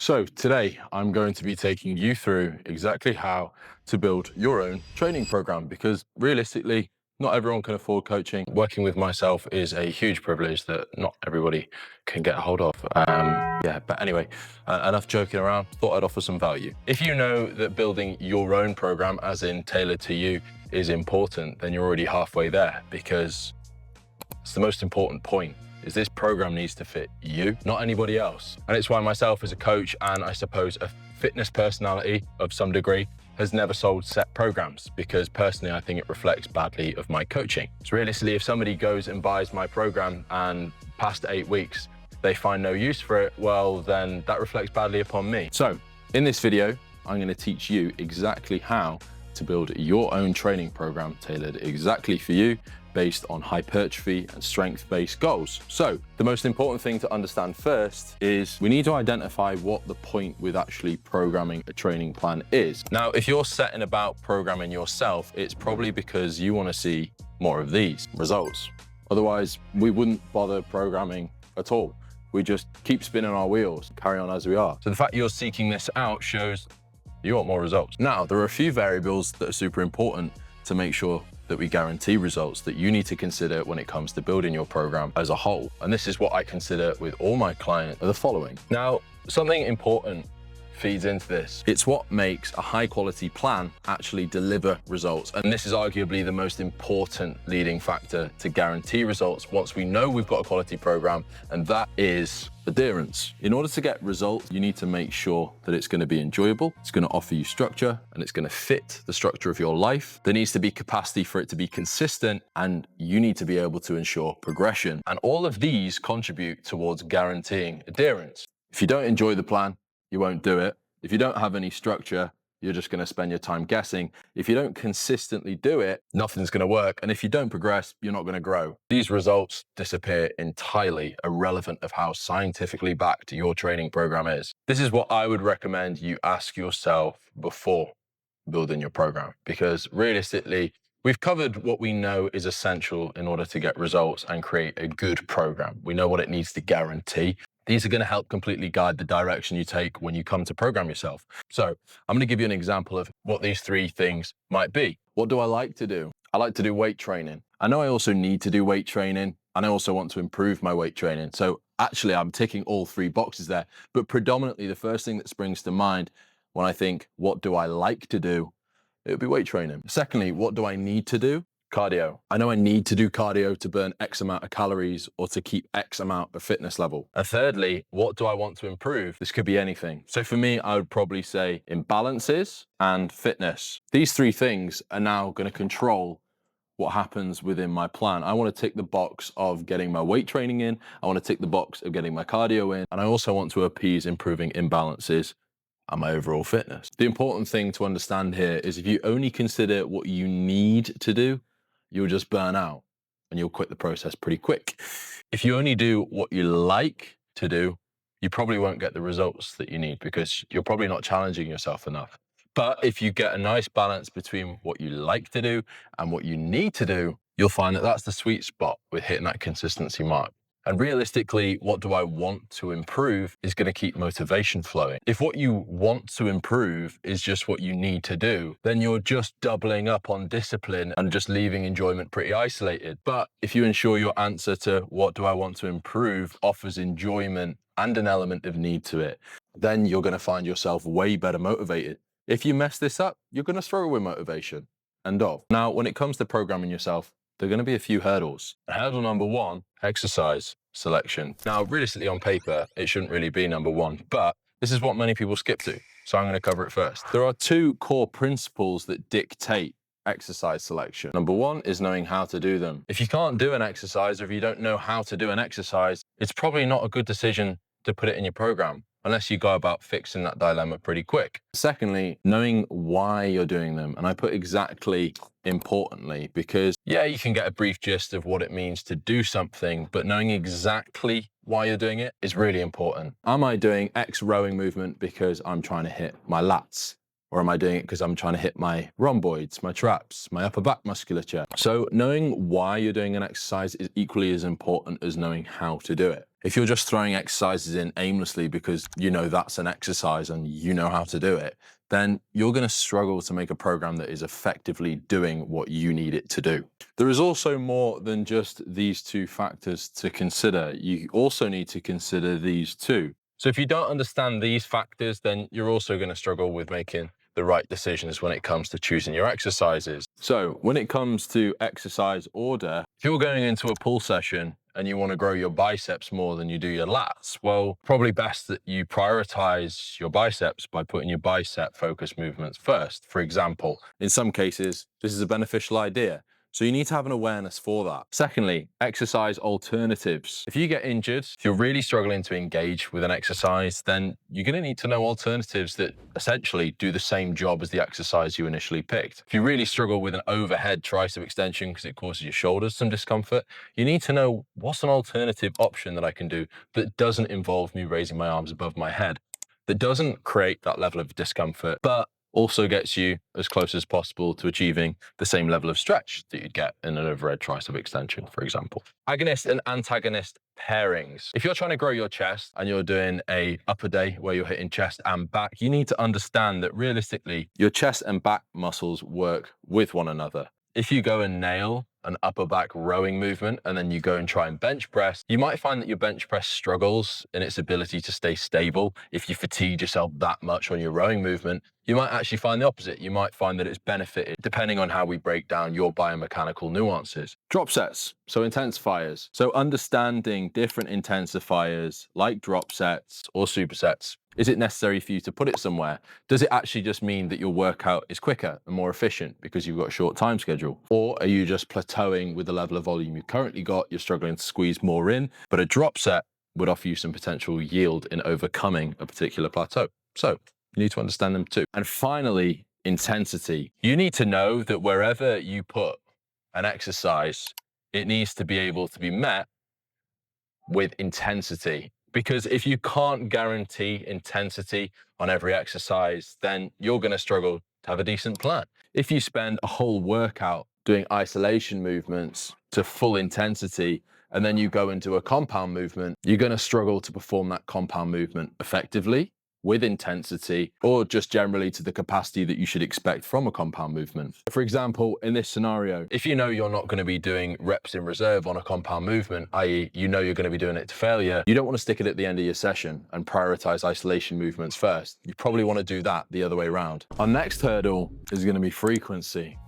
So today I'm going to be taking you through exactly how to build your own training program, because realistically, not everyone can afford coaching. Working with myself is a huge privilege that not everybody can get a hold of. But anyway, enough joking around. Thought I'd offer some value. If you know that building your own program, as in tailored to you, is important, then you're already halfway there, because it's the most important point. Is this program needs to fit you, not anybody else. And it's why myself as a coach, and I suppose a fitness personality of some degree, has never sold set programs, because personally I think it reflects badly of my coaching. So realistically, if somebody goes and buys my program and past 8 weeks they find no use for it, well, then that reflects badly upon me. So in this video, I'm going to teach you exactly how to build your own training program tailored exactly for you, based on hypertrophy and strength-based goals. So the most important thing to understand first is we need to identify what the point with actually programming a training plan is. Now, if you're setting about programming yourself, it's probably because you want to see more of these results. Otherwise, we wouldn't bother programming at all. We just keep spinning our wheels, carry on as we are. So the fact you're seeking this out shows you want more results. Now, there are a few variables that are super important to make sure that we guarantee results that you need to consider when it comes to building your program as a whole. And this is what I consider with all my clients are the following. Now, something important feeds into this. It's what makes a high quality plan actually deliver results. And this is arguably the most important leading factor to guarantee results once we know we've got a quality program, and that is adherence. In order to get results, you need to make sure that it's going to be enjoyable, it's going to offer you structure, and it's going to fit the structure of your life. There needs to be capacity for it to be consistent, and you need to be able to ensure progression. And all of these contribute towards guaranteeing adherence. If you don't enjoy the plan, you won't do it. If you don't have any structure, you're just going to spend your time guessing. If you don't consistently do it, nothing's going to work. And if you don't progress, you're not going to grow. These results disappear entirely, irrelevant of how scientifically backed your training program is. This is what I would recommend you ask yourself before building your program, because realistically, we've covered what we know is essential in order to get results and create a good program. We know what it needs to guarantee. These are going to help completely guide the direction you take when you come to program yourself. So I'm going to give you an example of what these 3 things might be. What do I like to do? I like to do weight training. I know I also need to do weight training, and I also want to improve my weight training. So actually I'm ticking all 3 boxes there, but predominantly the first thing that springs to mind when I think, what do I like to do? It would be weight training. Secondly, what do I need to do? Cardio. I know I need to do cardio to burn X amount of calories or to keep X amount of fitness level. And thirdly, what do I want to improve? This could be anything. So for me, I would probably say imbalances and fitness. These 3 things are now going to control what happens within my plan. I want to tick the box of getting my weight training in. I want to tick the box of getting my cardio in. And I also want to appease improving imbalances and my overall fitness. The important thing to understand here is if you only consider what you need to do, you'll just burn out and you'll quit the process pretty quick. If you only do what you like to do, you probably won't get the results that you need, because you're probably not challenging yourself enough. But if you get a nice balance between what you like to do and what you need to do, you'll find that that's the sweet spot with hitting that consistency mark. And realistically, what do I want to improve is going to keep motivation flowing. If what you want to improve is just what you need to do, then you're just doubling up on discipline and just leaving enjoyment pretty isolated. But if you ensure your answer to what do I want to improve offers enjoyment and an element of need to it, then you're going to find yourself way better motivated. If you mess this up, you're going to struggle with motivation. End of. Now, when it comes to programming yourself, there are going to be a few hurdles. Hurdle number 1, exercise selection. Now, realistically on paper, it shouldn't really be number 1, but this is what many people skip to. So I'm going to cover it first. There are 2 core principles that dictate exercise selection. Number 1 is knowing how to do them. If you can't do an exercise, or if you don't know how to do an exercise, it's probably not a good decision to put it in your program, unless you go about fixing that dilemma pretty quick. Secondly, knowing why you're doing them. And I put exactly importantly, because yeah, you can get a brief gist of what it means to do something, but knowing exactly why you're doing it is really important. Am I doing X rowing movement because I'm trying to hit my lats? Or am I doing it because I'm trying to hit my rhomboids, my traps, my upper back musculature? So knowing why you're doing an exercise is equally as important as knowing how to do it. If you're just throwing exercises in aimlessly because you know that's an exercise and you know how to do it, then you're going to struggle to make a program that is effectively doing what you need it to do. There is also more than just these two factors to consider. You also need to consider these two. So if you don't understand these factors, then you're also going to struggle with making the right decisions when it comes to choosing your exercises. So when it comes to exercise order, if you're going into a pull session and you want to grow your biceps more than you do your lats, well, probably best that you prioritize your biceps by putting your bicep focused movements first. For example, in some cases, this is a beneficial idea. So you need to have an awareness for that. Secondly, exercise alternatives. If you get injured, if you're really struggling to engage with an exercise, then you're going to need to know alternatives that essentially do the same job as the exercise you initially picked. If you really struggle with an overhead tricep extension because it causes your shoulders some discomfort, you need to know what's an alternative option that I can do that doesn't involve me raising my arms above my head, that doesn't create that level of discomfort, but also gets you as close as possible to achieving the same level of stretch that you'd get in an overhead tricep extension, for example. Agonist and antagonist pairings. If you're trying to grow your chest and you're doing a upper day where you're hitting chest and back, you need to understand that realistically, your chest and back muscles work with one another. If you go and nail an upper back rowing movement and then you go and try and bench press, you might find that your bench press struggles in its ability to stay stable. If you fatigue yourself that much on your rowing movement, you might actually find the opposite. You might find that it's benefited depending on how we break down your biomechanical nuances. Drop sets, so intensifiers. So understanding different intensifiers like drop sets or supersets. Is it necessary for you to put it somewhere? Does it actually just mean that your workout is quicker and more efficient because you've got a short time schedule? Or are you just plateauing with the level of volume you've currently got, you're struggling to squeeze more in, but a drop set would offer you some potential yield in overcoming a particular plateau? So you need to understand them too. And finally, intensity. You need to know that wherever you put an exercise, it needs to be able to be met with intensity. Because if you can't guarantee intensity on every exercise, then you're going to struggle to have a decent plan. If you spend a whole workout doing isolation movements to full intensity, and then you go into a compound movement, you're going to struggle to perform that compound movement effectively, with intensity, or just generally to the capacity that you should expect from a compound movement. For example, in this scenario, if you know you're not going to be doing reps in reserve on a compound movement, i.e. you know you're going to be doing it to failure, you don't want to stick it at the end of your session and prioritize isolation movements first. You probably want to do that the other way around. Our next hurdle is going to be frequency.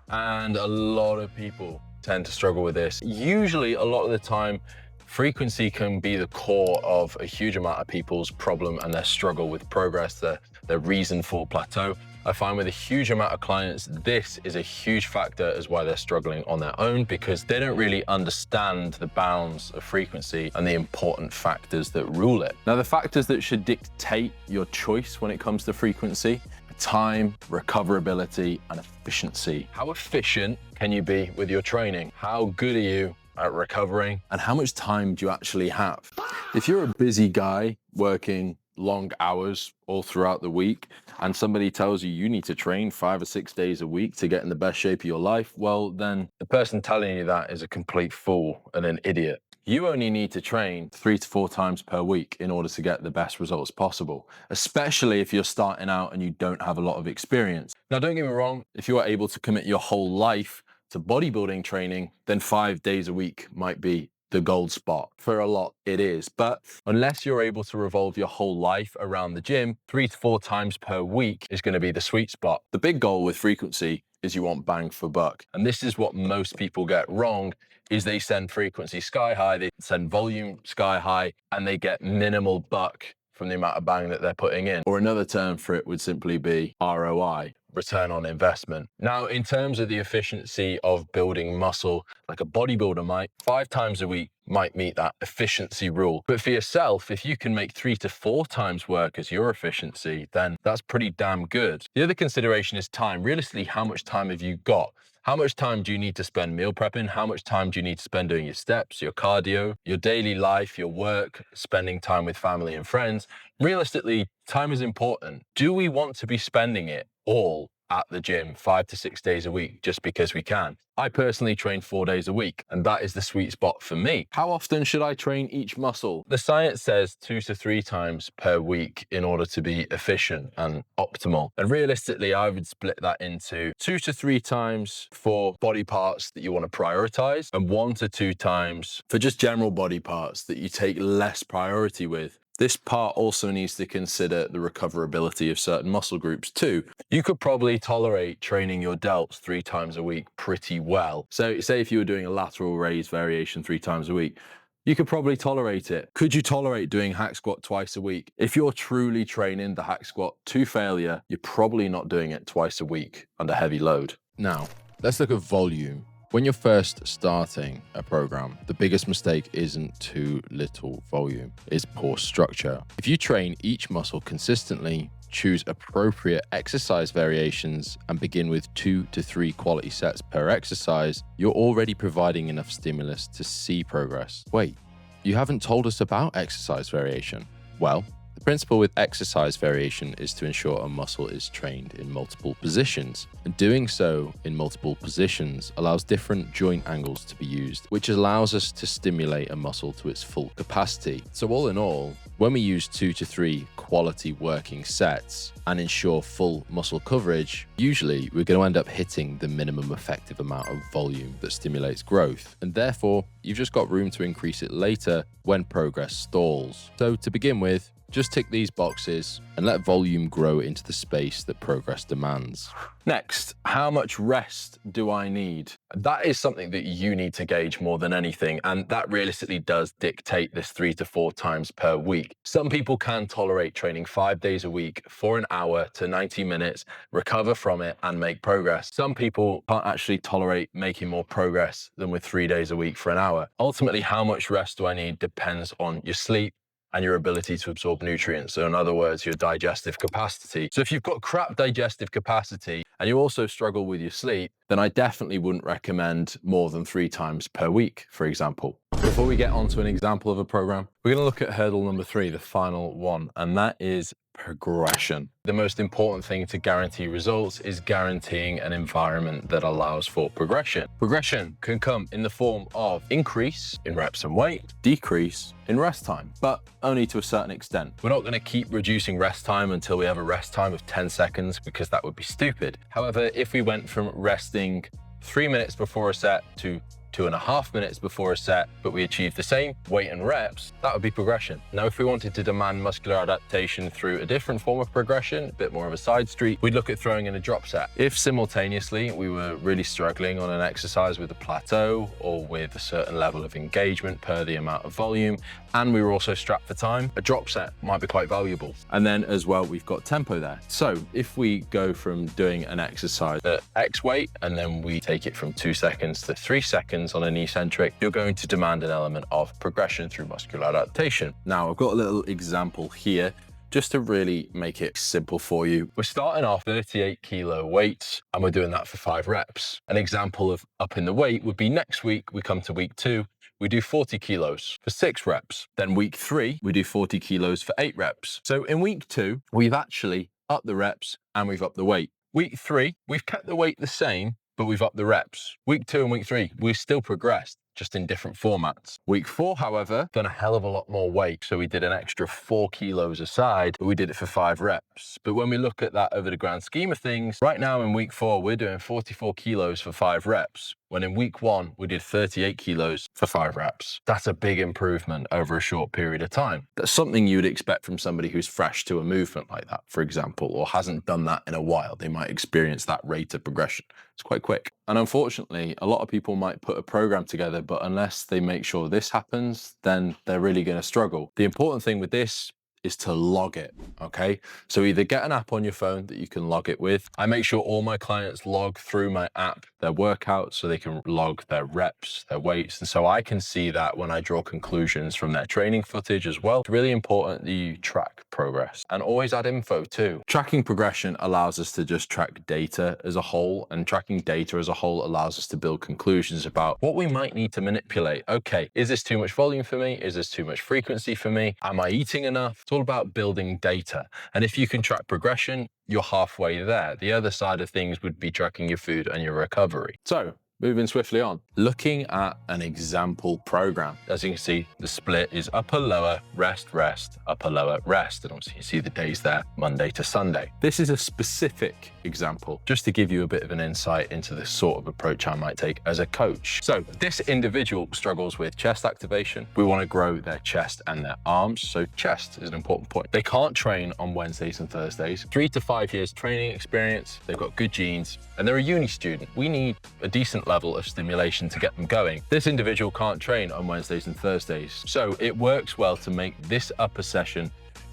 And a lot of people tend to struggle with this. Usually, a lot of the time, frequency can be the core of a huge amount of people's problem and their struggle with progress, their reason for plateau. I find with a huge amount of clients, this is a huge factor as why they're struggling on their own, because they don't really understand the bounds of frequency and the important factors that rule it. Now, the factors that should dictate your choice when it comes to frequency: time, recoverability, and efficiency. How efficient can you be with your training? How good are you at recovering? And how much time do you actually have? If you're a busy guy working long hours all throughout the week, and somebody tells you you need to train 5 or 6 days a week to get in the best shape of your life, well, then the person telling you that is a complete fool and an idiot. You only need to train 3 to 4 times per week in order to get the best results possible, especially if you're starting out and you don't have a lot of experience. Now, don't get me wrong, if you are able to commit your whole life to bodybuilding training, then 5 days a week might be the gold spot. For a lot, it is. But unless you're able to revolve your whole life around the gym, 3 to 4 times per week is going to be the sweet spot. The big goal with frequency is you want bang for buck. And this is what most people get wrong, is they send frequency sky high, they send volume sky high, and they get minimal buck from the amount of bang that they're putting in. Or another term for it would simply be ROI, return on investment. Now, in terms of the efficiency of building muscle, like a bodybuilder might, 5 times a week might meet that efficiency rule. But for yourself, if you can make 3 to 4 times work as your efficiency, then that's pretty damn good. The other consideration is time. Realistically, how much time have you got? How much time do you need to spend meal prepping? How much time do you need to spend doing your steps, your cardio, your daily life, your work, spending time with family and friends? Realistically, time is important. Do we want to be spending it all at the gym 5 to 6 days a week just because we can? I personally train 4 days a week, and that is the sweet spot for me. How often should I train each muscle? The science says 2 to 3 times per week in order to be efficient and optimal. And realistically, I would split that into 2 to 3 times for body parts that you want to prioritize, and 1 to 2 times for just general body parts that you take less priority with. This part also needs to consider the recoverability of certain muscle groups too. You could probably tolerate training your delts 3 times a week pretty well. So say if you were doing a lateral raise variation 3 times a week, you could probably tolerate it. Could you tolerate doing hack squat twice a week? If you're truly training the hack squat to failure, you're probably not doing it twice a week under heavy load. Now, let's look at volume. When you're first starting a program, the biggest mistake isn't too little volume, it's poor structure. If you train each muscle consistently, choose appropriate exercise variations, and begin with 2 to 3 quality sets per exercise, you're already providing enough stimulus to see progress. Wait, you haven't told us about exercise variation. Well, the principle with exercise variation is to ensure a muscle is trained in multiple positions, and doing so in multiple positions allows different joint angles to be used, which allows us to stimulate a muscle to its full capacity. So all in all, when we use 2 to 3 quality working sets and ensure full muscle coverage, usually we're going to end up hitting the minimum effective amount of volume that stimulates growth, and therefore you've just got room to increase it later when progress stalls. So to begin with, just tick these boxes and let volume grow into the space that progress demands. Next, how much rest do I need? That is something that you need to gauge more than anything, and that realistically does dictate this 3 to 4 times per week. Some people can tolerate training 5 days a week for an hour to 90 minutes, recover from it, and make progress. Some people can't actually tolerate making more progress than with 3 days a week for an hour. Ultimately, how much rest do I need depends on your sleep and your ability to absorb nutrients. So in other words, your digestive capacity. So if you've got crap digestive capacity and you also struggle with your sleep, then I definitely wouldn't recommend more than 3 times per week, for example. Before we get on to an example of a program, we're going to look at hurdle number 3, the final one, and that is progression. The most important thing to guarantee results is guaranteeing an environment that allows for progression. Progression can come in the form of increase in reps and weight, decrease in rest time, but only to a certain extent. We're not going to keep reducing rest time until we have a rest time of 10 seconds because that would be stupid. However, if we went from resting 3 minutes before a set to 2.5 minutes before a set, but we achieved the same weight and reps, that would be progression. Now, if we wanted to demand muscular adaptation through a different form of progression, a bit more of a side street, we'd look at throwing in a drop set. If simultaneously we were really struggling on an exercise with a plateau or with a certain level of engagement per the amount of volume, and we were also strapped for time, a drop set might be quite valuable. And then as well, we've got tempo there. So if we go from doing an exercise at X weight, and then we take it from 2 seconds to 3 seconds on an eccentric, you're going to demand an element of progression through muscular adaptation. Now, I've got a little example here just to really make it simple for you. We're starting off 38 kilo weights and we're doing that for 5 reps. An example of upping the weight would be next week, we come to week 2, we do 40 kilos for 6 reps. Then week 3, we do 40 kilos for 8 reps. So in week 2, we've actually upped the reps and we've upped the weight. Week 3, we've kept the weight the same, but we've upped the reps. Week 2 and week 3, we've still progressed, just in different formats. Week 4, however, done a hell of a lot more weight. So we did an extra 4 kilos aside, but we did it for 5 reps. But when we look at that over the grand scheme of things, right now in week 4, we're doing 44 kilos for 5 reps. When in week 1, we did 38 kilos for 5 reps. That's a big improvement over a short period of time. That's something you would expect from somebody who's fresh to a movement like that, for example, or hasn't done that in a while. They might experience that rate of progression. It's quite quick. And unfortunately, a lot of people might put a program together, but unless they make sure this happens, then they're really going to struggle. The important thing with this is to log it, okay? So either get an app on your phone that you can log it with. I make sure all my clients log through my app their workouts so they can log their reps, their weights. And so I can see that when I draw conclusions from their training footage as well. It's really important that you track progress and always add info too. Tracking progression allows us to just track data as a whole, and tracking data as a whole allows us to build conclusions about what we might need to manipulate. Okay, is this too much volume for me? Is this too much frequency for me? Am I eating enough? It's all about building data. And if you can track progression, you're halfway there. The other side of things would be tracking your food and your recovery. So moving swiftly on, looking at an example program. As you can see, the split is upper, lower, rest, rest, upper, lower, rest. And obviously you see the days there, Monday to Sunday. This is a specific example, just to give you a bit of an insight into the sort of approach I might take as a coach. So this individual struggles with chest activation. We want to grow their chest and their arms. So chest is an important point. They can't train on Wednesdays and Thursdays. 3 to 5 years training experience. They've got good genes and they're a uni student. We need a decent level of stimulation to get them going. This individual can't train on Wednesdays and Thursdays. So it works well to make this upper session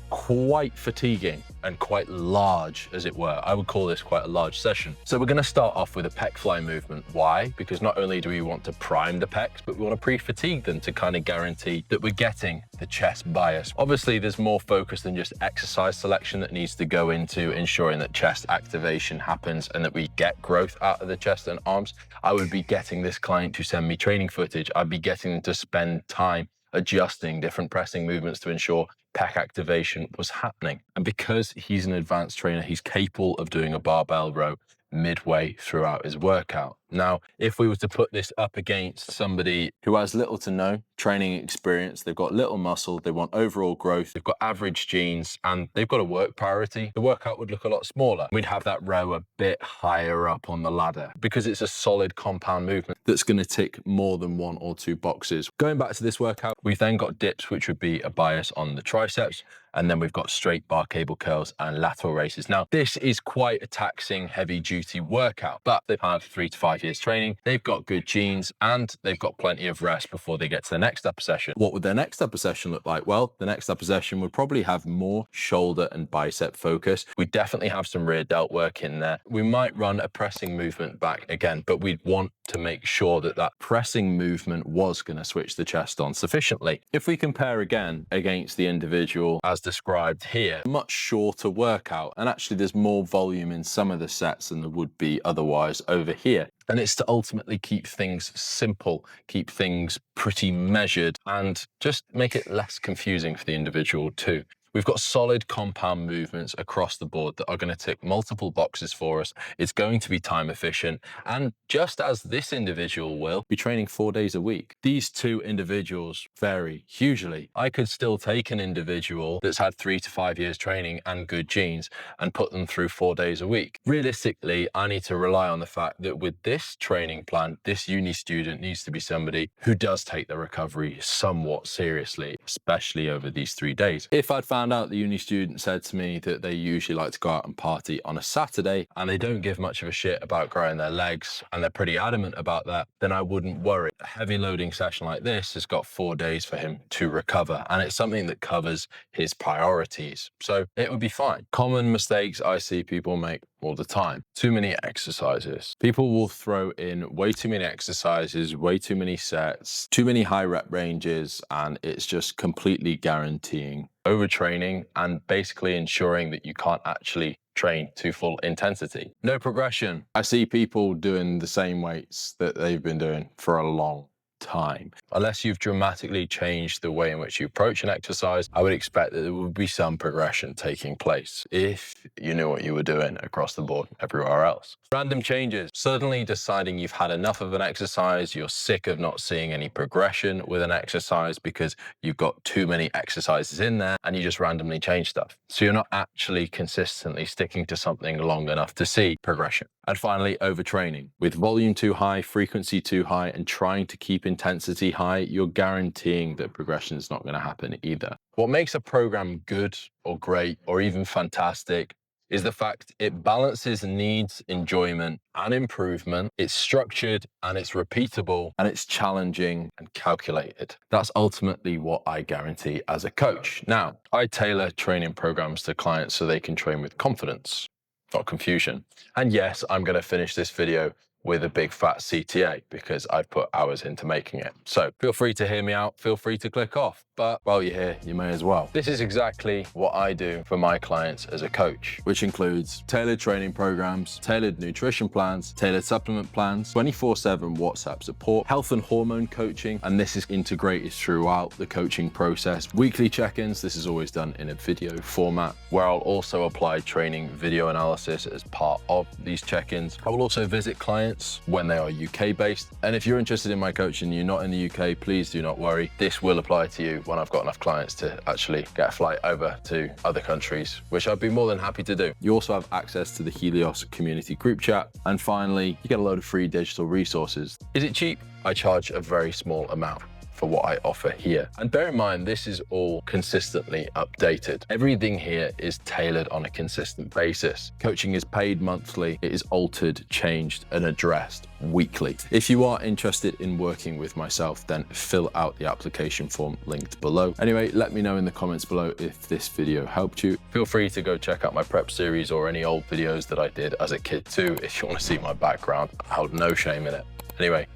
quite fatiguing and quite large, as it were. I would call this quite a large session. So we're going to start off with a pec fly movement. Why? Because not only do we want to prime the pecs, but we want to pre-fatigue them to kind of guarantee that we're getting the chest bias. Obviously, there's more focus than just exercise selection that needs to go into ensuring that chest activation happens and that we get growth out of the chest and arms. I would be getting this client to send me training footage. I'd be getting them to spend time adjusting different pressing movements to ensure pec activation was happening. And because he's an advanced trainer, he's capable of doing a barbell row midway throughout his workout. Now, if we were to put this up against somebody who has little to no training experience, they've got little muscle, they want overall growth, they've got average genes, and they've got a work priority, the workout would look a lot smaller. We'd have that row a bit higher up on the ladder because it's a solid compound movement that's going to tick more than 1 or 2 boxes. Going back to this workout, we've then got dips, which would be a bias on the triceps, and then we've got straight bar cable curls and lateral raises. Now, this is quite a taxing, heavy-duty workout, but they've had 3 to 5 years training, they've got good genes, and they've got plenty of rest before they get to the next upper session. What would their next upper session look like? Well, the next upper session would probably have more shoulder and bicep focus. We definitely have some rear delt work in there. We might run a pressing movement back again, but we'd want to make sure that that pressing movement was going to switch the chest on sufficiently. If we compare again against the individual as described here, much shorter workout, and actually there's more volume in some of the sets than there would be otherwise over here. And it's to ultimately keep things simple, keep things pretty measured, and just make it less confusing for the individual too. We've got solid compound movements across the board that are going to tick multiple boxes for us. It's going to be time efficient. And just as this individual will be training 4 days a week, these two individuals vary hugely. I could still take an individual that's had 3 to 5 years training and good genes and put them through 4 days a week. Realistically, I need to rely on the fact that with this training plan, this uni student needs to be somebody who does take the recovery somewhat seriously, especially over these 3 days. If I'd found out the uni student said to me that they usually like to go out and party on a Saturday and they don't give much of a shit about growing their legs and they're pretty adamant about that, then I wouldn't worry. A heavy loading session like this has got 4 days for him to recover, and it's something that covers his priorities. So it would be fine. Common mistakes I see people make all the time: too many exercises. People will throw in way too many exercises, way too many sets, too many high rep ranges, and it's just completely guaranteeing overtraining and basically ensuring that you can't actually train to full intensity. No progression. I see people doing the same weights that they've been doing for a long time. Unless you've dramatically changed the way in which you approach an exercise, I would expect that there would be some progression taking place if you knew what you were doing across the board everywhere else. Random changes. Suddenly deciding you've had enough of an exercise, you're sick of not seeing any progression with an exercise because you've got too many exercises in there and you just randomly change stuff. So you're not actually consistently sticking to something long enough to see progression. And finally, overtraining. With volume too high, frequency too high, and trying to keep intensity high, you're guaranteeing that progression is not going to happen either. What makes a program good or great or even fantastic is the fact it balances needs, enjoyment, and improvement. It's structured and it's repeatable and it's challenging and calculated. That's ultimately what I guarantee as a coach. Now, I tailor training programs to clients so they can train with confidence, not confusion. And yes, I'm going to finish this video with a big fat CTA because I've put hours into making it. So feel free to hear me out, feel free to click off, but while you're here, you may as well. This is exactly what I do for my clients as a coach, which includes tailored training programs, tailored nutrition plans, tailored supplement plans, 24/7 WhatsApp support, health and hormone coaching, and this is integrated throughout the coaching process. Weekly check-ins, this is always done in a video format, where I'll also apply training video analysis as part of these check-ins. I will also visit clients when they are UK based. And if you're interested in my coaching and you're not in the UK, please do not worry. This will apply to you when I've got enough clients to actually get a flight over to other countries, which I'd be more than happy to do. You also have access to the Helios community group chat. And finally, you get a load of free digital resources. Is it cheap? I charge a very small amount for what I offer here. And bear in mind, this is all consistently updated. Everything here is tailored on a consistent basis. Coaching is paid monthly. It is altered, changed, and addressed weekly. If you are interested in working with myself, then fill out the application form linked below. Anyway, let me know in the comments below if this video helped you. Feel free to go check out my prep series or any old videos that I did as a kid too, if you want to see my background. I hold no shame in it. Anyway,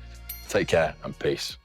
take care and peace.